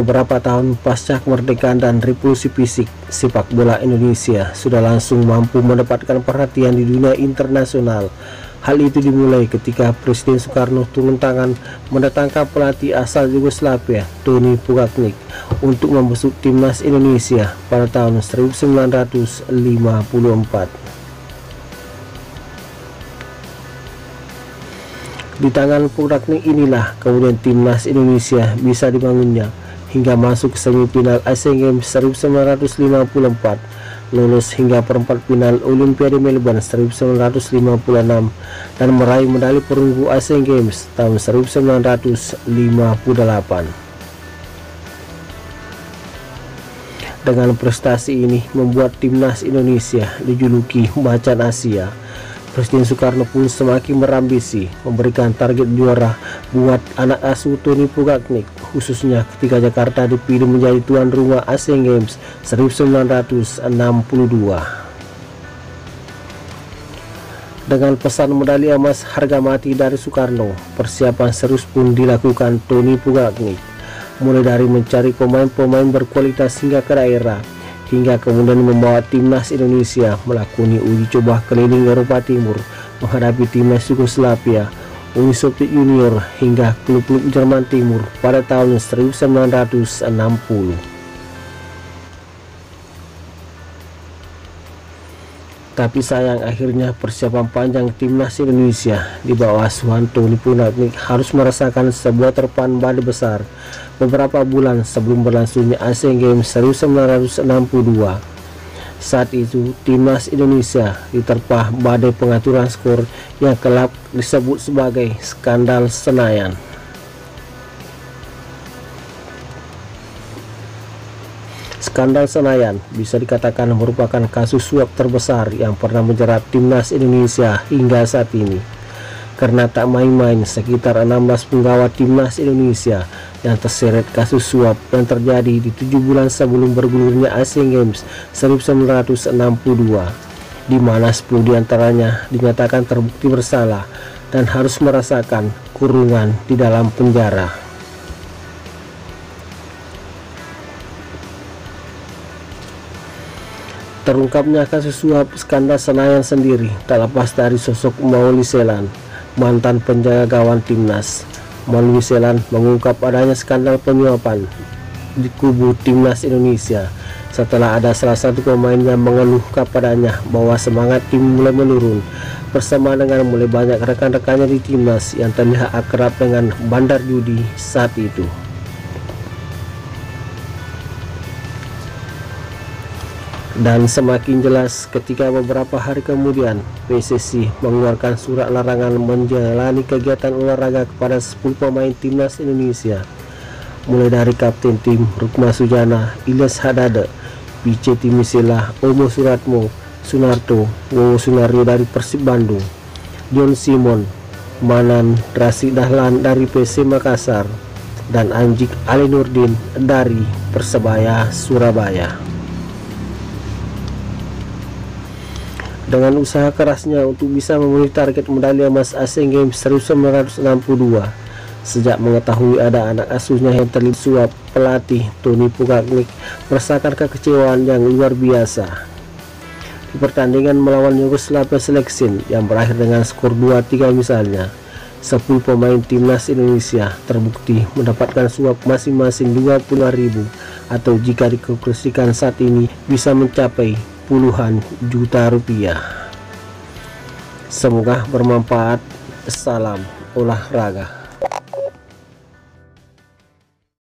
Beberapa tahun pasca kemerdekaan dan revolusi fisik, sepak bola Indonesia sudah langsung mampu mendapatkan perhatian di dunia internasional. Hal itu dimulai ketika Presiden Soekarno turun tangan mendatangkan pelatih asal Yugoslavia, Tony Pugacnik, untuk membesuk timnas Indonesia pada tahun 1954. Di tangan Pugacnik inilah kemudian timnas Indonesia bisa dibangunnya hingga masuk semifinal Asian Games 1954, lolos hingga perempat final Olimpiade Melbourne 1956, dan meraih medali perunggu Asian Games tahun 1958. Dengan prestasi ini membuat timnas Indonesia dijuluki Macan Asia. Presiden Soekarno pun semakin berambisi memberikan target juara buat anak asuh Tony Pugacnik, khususnya ketika Jakarta dipilih menjadi tuan rumah Asian Games 1962. Dengan pesan medali emas harga mati dari Soekarno, persiapan serius pun dilakukan Tony Pugacnik, mulai dari mencari pemain-pemain berkualitas hingga ke daerah, hingga kemudian membawa timnas Indonesia melakoni uji coba keliling Eropa Timur menghadapi timnas Yugoslavia, Uni Soviet Junior, hingga klub-klub Jerman Timur pada tahun 1960. Tapi sayang, akhirnya persiapan panjang timnas Indonesia di bawah asuhan Tony Pugacnik harus merasakan sebuah terpaan badai besar beberapa bulan sebelum berlangsungnya Asian Games 1962. Saat itu timnas Indonesia diterpa badai pengaturan skor yang kelak disebut sebagai skandal Senayan. Skandal Senayan bisa dikatakan merupakan kasus suap terbesar yang pernah menjerat timnas Indonesia hingga saat ini. Karena tak main-main, sekitar 16 penggawa timnas Indonesia yang terseret kasus suap yang terjadi di 7 bulan sebelum bergulirnya Asian Games 1962, di mana 10 diantaranya dinyatakan terbukti bersalah dan harus merasakan kurungan di dalam penjara. Terungkapnya kasus suap skandal Senayan sendiri tak lepas dari sosok Mauli Selan, mantan penjaga gawang timnas. Mauli Selan mengungkap adanya skandal penyuapan di kubu timnas Indonesia setelah ada salah satu pemain yang mengeluh kepadanya bahwa semangat tim mulai menurun, bersama dengan mulai banyak rekan-rekannya di timnas yang terlihat akrab dengan bandar judi saat itu. Dan semakin jelas ketika beberapa hari kemudian PSSI mengeluarkan surat larangan menjalani kegiatan olahraga kepada 10 pemain timnas Indonesia, mulai dari Kapten Tim Rukma Sujana, Ilyas Hadade, Pice Timisila, Omo Suratmo, Sunarto, Wowo Sunario dari Persib Bandung, John Simon, Manan Rasid Dahlan dari PC Makassar, dan Anjik Ali Nurdin dari Persebaya Surabaya. Dengan usaha kerasnya untuk bisa memenuhi target medali emas Asian Games 1962, sejak mengetahui ada anak asuhnya yang terlibat suap, pelatih Tony Pugacnik merasakan kekecewaan yang luar biasa. Di pertandingan melawan Yugoslavia Selection yang berakhir dengan skor 2-3 misalnya, 10 pemain timnas Indonesia terbukti mendapatkan suap masing-masing 25.000, atau jika dikalkulasikan saat ini bisa mencapai puluhan juta rupiah. Semoga bermanfaat. Salam olahraga.